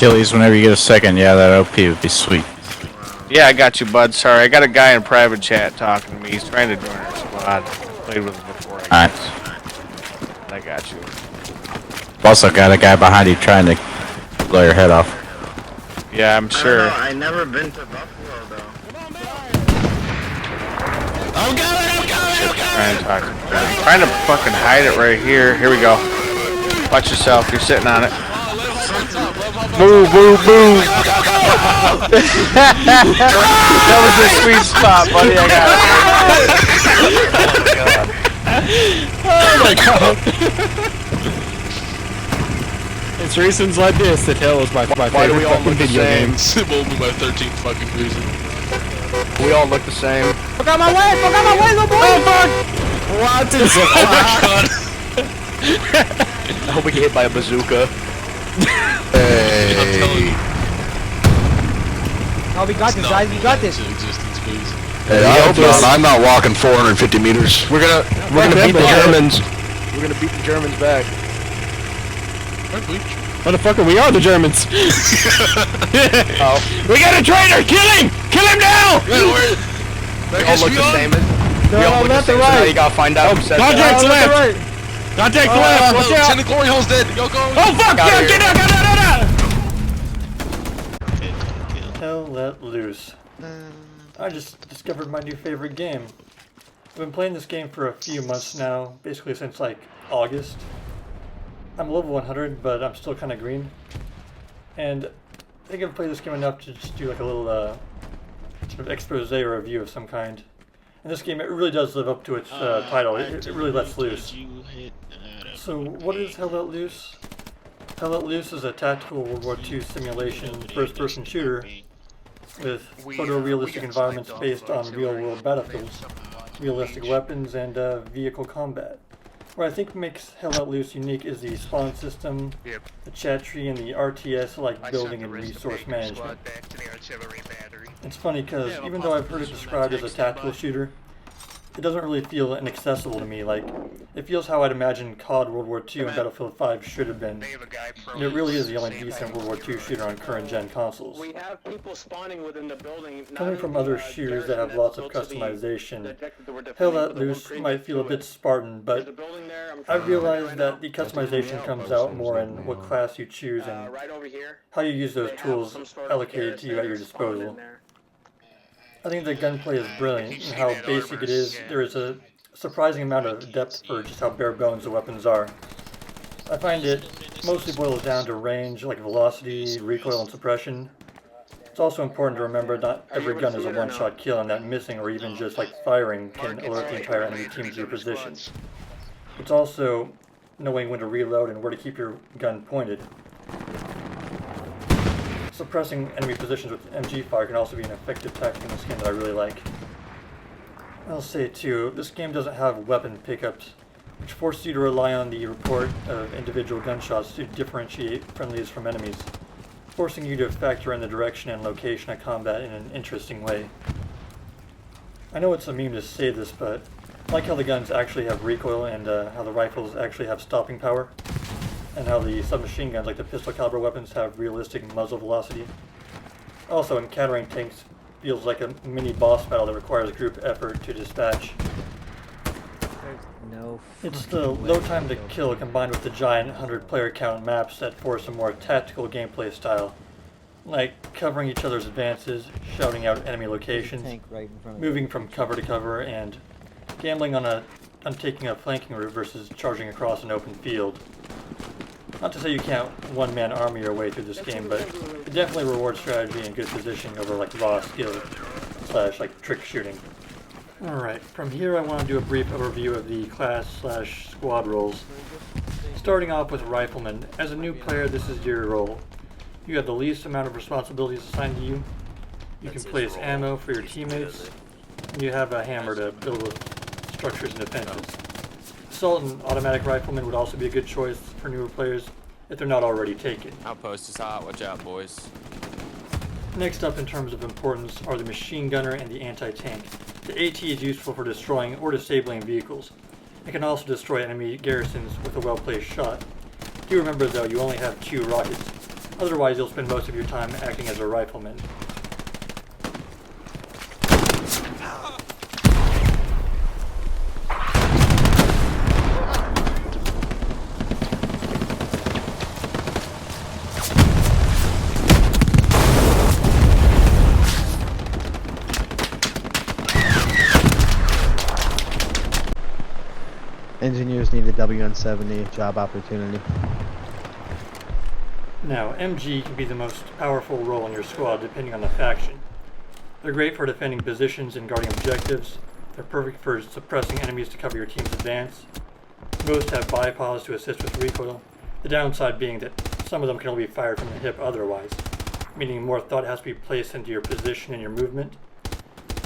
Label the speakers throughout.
Speaker 1: Achilles, whenever you get a second, yeah, that OP would be sweet.
Speaker 2: Yeah, I got you, bud. Sorry, I got a guy in private chat talking to me. He's trying to join our squad. I played with him before.
Speaker 1: Alright.
Speaker 2: I got you.
Speaker 1: Also got a guy behind you trying to blow your head off.
Speaker 2: Yeah, I'm sure.
Speaker 3: I never been to Buffalo though.
Speaker 4: I'm coming!
Speaker 2: Trying to talk to him. I'm trying to fucking hide it right here. Here we go. Watch yourself. You're sitting on it. Boo, boo, boo. That was a sweet spot, buddy. I got it.
Speaker 4: Oh my god! It's reasons like this that Halo is my favorite fucking video game.
Speaker 5: Won't be my 13th fucking reason.
Speaker 2: We all look the same.
Speaker 4: Fuck out my way, little boy! Oh fuck! What is it?
Speaker 5: Oh my god!
Speaker 2: I hope we get hit by a bazooka.
Speaker 5: I'm telling you.
Speaker 6: Oh, we got this, guys. We got this.
Speaker 5: Into existence, please.
Speaker 7: Hey, I hope not. I'm not walking 450 meters.
Speaker 2: We're gonna beat the Germans. We're gonna beat the Germans back.
Speaker 4: Motherfucker, we are the Germans!
Speaker 2: Oh.
Speaker 4: We got a traitor! Kill him! Kill him now!
Speaker 2: We all look the same. We all look the
Speaker 4: left
Speaker 2: same.
Speaker 4: or
Speaker 2: So now
Speaker 4: right?
Speaker 2: you gotta find out who said
Speaker 4: Contact
Speaker 2: that.
Speaker 4: left! Contact left! Watch out!
Speaker 5: Lieutenant Glory Hole's dead! Go, go!
Speaker 4: Oh fuck!
Speaker 2: Got
Speaker 4: Yeah,
Speaker 2: her.
Speaker 4: get out!
Speaker 8: Hell Let Loose. I just discovered my new favorite game. I've been playing this game for a few months now, basically since like August. I'm level 100, but I'm still kind of green. And I think I've played this game enough to just do like a little sort of expose or review of some kind. And this game, it really does live up to its title. It really lets loose. So what is Hell Let Loose? Hell Let Loose is a tactical World War II simulation first-person shooter with photorealistic environments based on real-world battlefields, realistic weapons, and vehicle combat. What I think makes Hell Let Loose unique is the spawn system, the chat tree, and the RTS-like building and resource management. It's funny because even though I've heard it described as a tactical shooter, it doesn't really feel inaccessible to me. Like, it feels how I'd imagine COD World War II and Battlefield 5 should have been. And it really is the only decent World War II shooter on current-gen consoles.
Speaker 3: We have people spawning within the building.
Speaker 8: Coming from other shooters that have lots of customization, Hell Let Loose might feel a bit Spartan, but I realize that the customization comes out more in what class you choose and how you use those tools allocated to you at your disposal. I think the gunplay is brilliant, and how basic it is. There is a surprising amount of depth for just how bare bones the weapons are. I find it mostly boils down to range, like velocity, recoil, and suppression. It's also important to remember not every gun is a one-shot kill, and that missing or even just like firing can alert the entire enemy team to your position. It's also knowing when to reload and where to keep your gun pointed. Suppressing enemy positions with MG fire can also be an effective tactic in this game that I really like. I'll say too, this game doesn't have weapon pickups, which forces you to rely on the report of individual gunshots to differentiate friendlies from enemies, forcing you to factor in the direction and location of combat in an interesting way. I know it's a meme to say this, but I like how the guns actually have recoil and how the rifles actually have stopping power, and how the submachine guns like the pistol caliber weapons have realistic muzzle velocity. Also, encountering tanks feels like a mini boss battle that requires group effort to dispatch. It's the low time to kill combined with the giant 100-player count maps that force a more tactical gameplay style, like covering each other's advances, shouting out enemy locations, moving from cover to cover, and gambling on taking a flanking route versus charging across an open field. Not to say you can't one-man army your way through this game, but it definitely rewards strategy and good positioning over like raw skill / like trick shooting. Alright, from here I want to do a brief overview of the class / squad roles. Starting off with Rifleman. As a new player, this is your role. You have the least amount of responsibilities assigned to you. You can place ammo for your teammates, and you have a hammer to build with structures and defenses. Assault and Automatic Rifleman would also be a good choice for newer players if they're not already taken.
Speaker 9: Outpost is hot, watch out boys.
Speaker 8: Next up in terms of importance are the Machine Gunner and the Anti-Tank. The AT is useful for destroying or disabling vehicles. It can also destroy enemy garrisons with a well-placed shot. Do remember though, you only have 2 rockets. Otherwise, you'll spend most of your time acting as a rifleman.
Speaker 6: Engineers need a WN70 job opportunity.
Speaker 8: Now, MG can be the most powerful role in your squad depending on the faction. They're great for defending positions and guarding objectives. They're perfect for suppressing enemies to cover your team's advance. Most have bipods to assist with recoil, the downside being that some of them can only be fired from the hip otherwise, meaning more thought has to be placed into your position and your movement.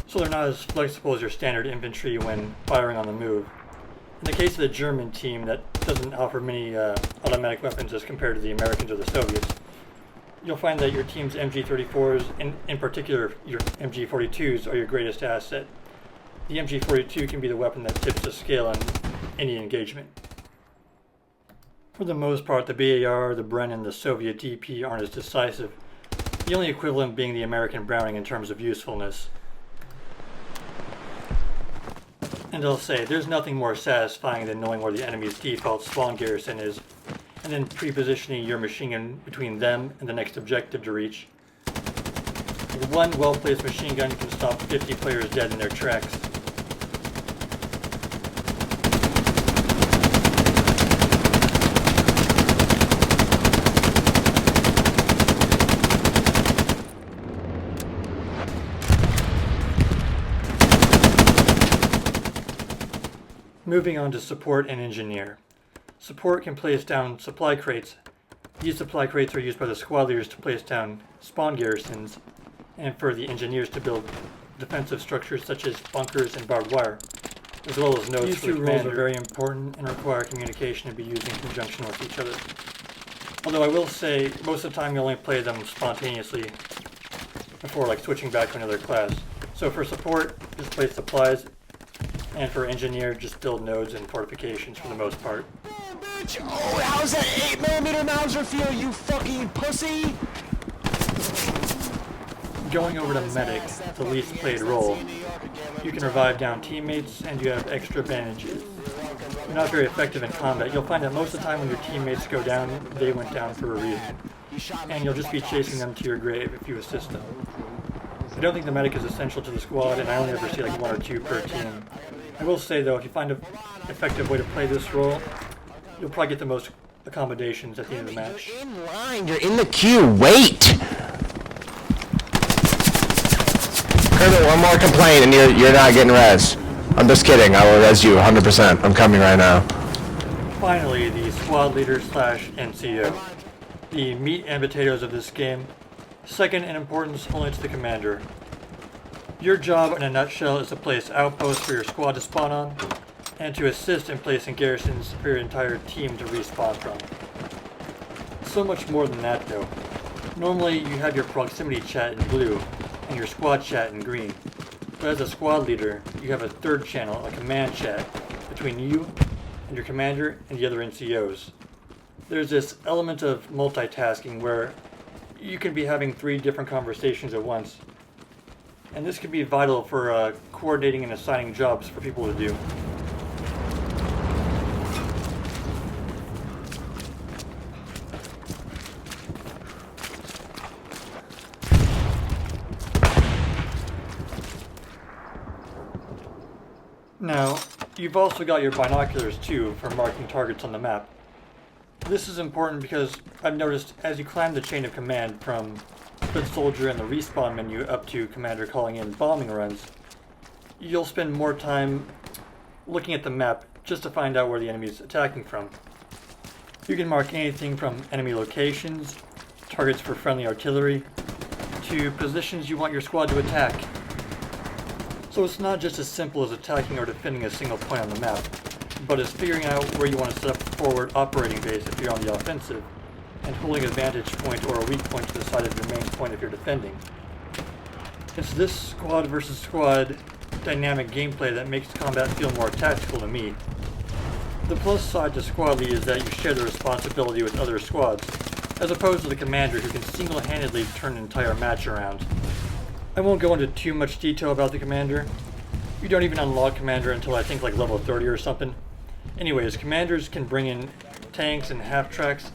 Speaker 8: So they're not as flexible as your standard infantry when firing on the move. In the case of the German team, that doesn't offer many automatic weapons as compared to the Americans or the Soviets, you'll find that your team's MG34s, and in particular your MG42s, are your greatest asset. The MG42 can be the weapon that tips the scale in any engagement. For the most part, the BAR, the Bren, and the Soviet DP aren't as decisive, the only equivalent being the American Browning in terms of usefulness. And I'll say, there's nothing more satisfying than knowing where the enemy's default spawn garrison is, and then pre-positioning your machine gun between them and the next objective to reach. With one well-placed machine gun, you can stop 50 players dead in their tracks. Moving on to support and engineer. Support can place down supply crates. These supply crates are used by the squad leaders to place down spawn garrisons, and for the engineers to build defensive structures such as bunkers and barbed wire, as well as nodes. These two roles are very important and require communication to be used in conjunction with each other. Although I will say, most of the time you only play them spontaneously before switching back to another class. So for support, just place supplies, and for engineer, just build nodes and fortifications for the most part.
Speaker 7: Oh, bitch! Oh, how's that 8mm Mauser feel, you fucking pussy?
Speaker 8: Going over to medic, the least played role. You can revive down teammates, and you have extra advantages. You're not very effective in combat. You'll find that most of the time when your teammates go down, they went down for a reason. And you'll just be chasing them to your grave if you assist them. I don't think the medic is essential to the squad, and I only ever see one or two per team. I will say though, if you find an effective way to play this role, you'll probably get the most accommodations at the end of the match.
Speaker 7: You're in line, you're in the queue, wait! Colonel, one more complaint and you're not getting res. I'm just kidding, I will res you 100%. I'm coming right now.
Speaker 8: Finally, the squad leader / NCO. The meat and potatoes of this game. Second in importance only to the commander. Your job in a nutshell is to place outposts for your squad to spawn on, and to assist in placing garrisons for your entire team to respawn from. So much more than that though. Normally you have your proximity chat in blue, and your squad chat in green. But as a squad leader, you have a third channel, a command chat, between you and your commander and the other NCOs. There's this element of multitasking where you can be having 3 different conversations at once. And this can be vital for coordinating and assigning jobs for people to do. Now, you've also got your binoculars too for marking targets on the map. This is important because I've noticed as you climb the chain of command from foot soldier and the respawn menu up to commander calling in bombing runs, you'll spend more time looking at the map just to find out where the enemy is attacking from. You can mark anything from enemy locations, targets for friendly artillery, to positions you want your squad to attack. So it's not just as simple as attacking or defending a single point on the map, but it's figuring out where you want to set up a forward operating base if you're on the offensive, and holding a vantage point or a weak point to the side of your main point if you're defending. It's this squad versus squad dynamic gameplay that makes combat feel more tactical to me. The plus side to squad lead is that you share the responsibility with other squads, as opposed to the commander who can single-handedly turn an entire match around. I won't go into too much detail about the commander. You don't even unlock commander until I think like level 30 or something. Anyways, commanders can bring in tanks and half-tracks,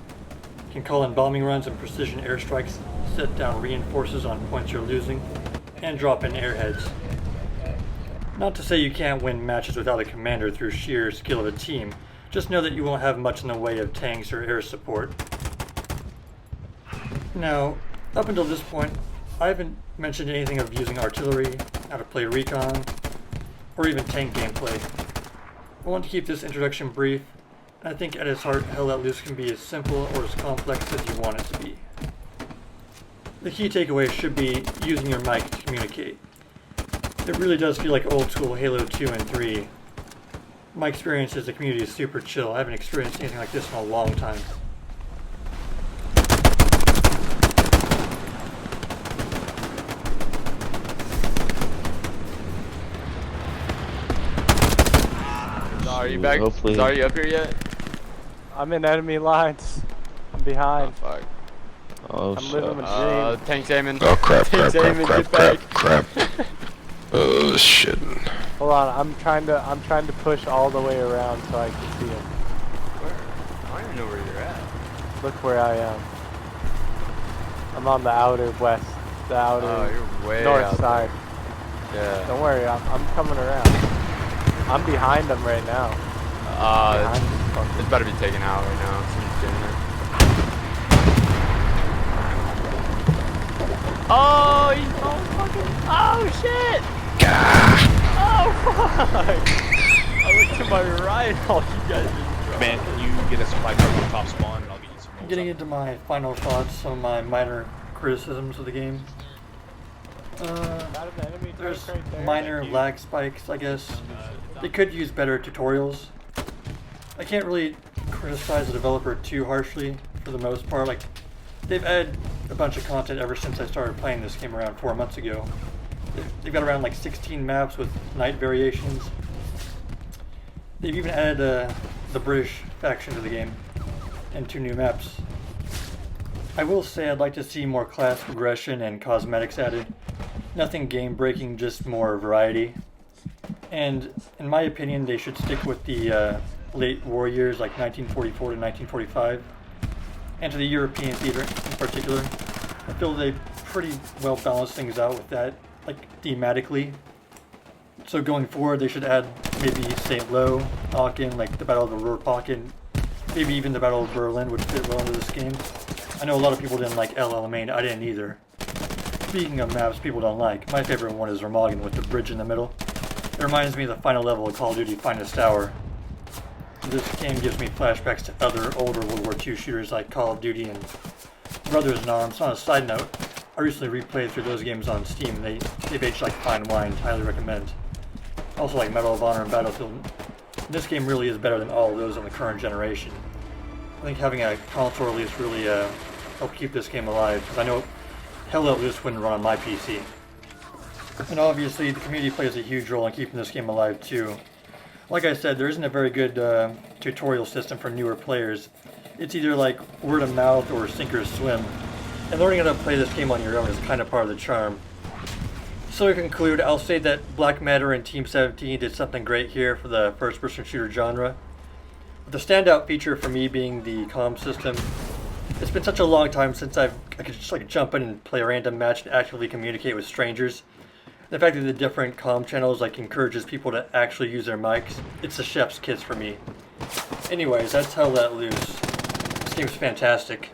Speaker 8: can call in bombing runs and precision airstrikes, set down reinforces on points you're losing, and drop in airheads. Not to say you can't win matches without a commander through sheer skill of a team, just know that you won't have much in the way of tanks or air support. Now, up until this point, I haven't mentioned anything of using artillery, how to play recon, or even tank gameplay. I want to keep this introduction brief, and I think at its heart, Hell Let Loose can be as simple or as complex as you want it to be. The key takeaway should be using your mic to communicate. It really does feel like old school Halo 2 and 3. My experience is the community is super chill. I haven't experienced anything like this in a long time.
Speaker 9: Are you back?
Speaker 1: Hopefully.
Speaker 9: Are you up here yet?
Speaker 4: I'm in enemy lines. I'm behind.
Speaker 9: Oh fuck.
Speaker 1: Oh,
Speaker 4: I'm living my dream.
Speaker 9: Tank's aiming.
Speaker 1: Oh crap, crap,
Speaker 9: Tank's
Speaker 1: crap,
Speaker 9: aiming.
Speaker 1: crap,
Speaker 9: Get back.
Speaker 1: crap, crap. Oh shit.
Speaker 4: Hold on, I'm trying to push all the way around so I can see him.
Speaker 9: Where? I don't even know where you're at.
Speaker 4: Look where I am. I'm on the outer west, the outer
Speaker 9: you're way
Speaker 4: north
Speaker 9: out
Speaker 4: side.
Speaker 9: there. Yeah.
Speaker 4: Don't worry, I'm coming around. I'm behind them right now. Behind this fucker.
Speaker 9: It's about to be taken out right now. Someone's doing it. Oh, he's so fucking. Oh shit! Oh fuck! I looked to my right. All you guys just.
Speaker 5: Man, can you get a supply truck on top spawn and I'll get you some more.
Speaker 8: Getting into my final thoughts on my minor criticisms of the game. There's minor lag spikes, I guess. They could use better tutorials. I can't really criticize the developer too harshly for the most part. Like, they've added a bunch of content ever since I started playing this game around 4 months ago. They've got around like 16 maps with night variations. They've even added the British faction to the game and 2 new maps. I will say I'd like to see more class progression and cosmetics added. Nothing game breaking, just more variety. And in my opinion, they should stick with the late war years like 1944 to 1945, and to the European theater in particular. I feel they pretty well balanced things out with that, like thematically. So going forward, they should add maybe St. Lo, Aachen, like the Battle of the Ruhr-Pocken, maybe even the Battle of Berlin would fit well into this game. I know a lot of people didn't like El Alamein, I didn't either. Speaking of maps people don't like, my favorite one is Remagen with the bridge in the middle. It reminds me of the final level of Call of Duty Finest Hour. This game gives me flashbacks to other older World War II shooters like Call of Duty and Brothers in Arms. On a side note, I recently replayed through those games on Steam. They've aged like fine wine, highly recommend. Also like Medal of Honor and Battlefield. This game really is better than all of those on the current generation. I think having a console release really helped keep this game alive, because I know Hell Let Loose wouldn't run on my PC. And obviously, the community plays a huge role in keeping this game alive too. Like I said, there isn't a very good tutorial system for newer players. It's either like word of mouth or sink or swim. And learning how to play this game on your own is kind of part of the charm. So to conclude, I'll say that Black Matter and Team 17 did something great here for the first-person shooter genre. The standout feature for me being the comm system. It's been such a long time since I could just like jump in and play a random match and actively communicate with strangers. The fact that the different comm channels like encourages people to actually use their mics, it's the chef's kiss for me. Anyways, that's Hell Let Loose. This game's fantastic.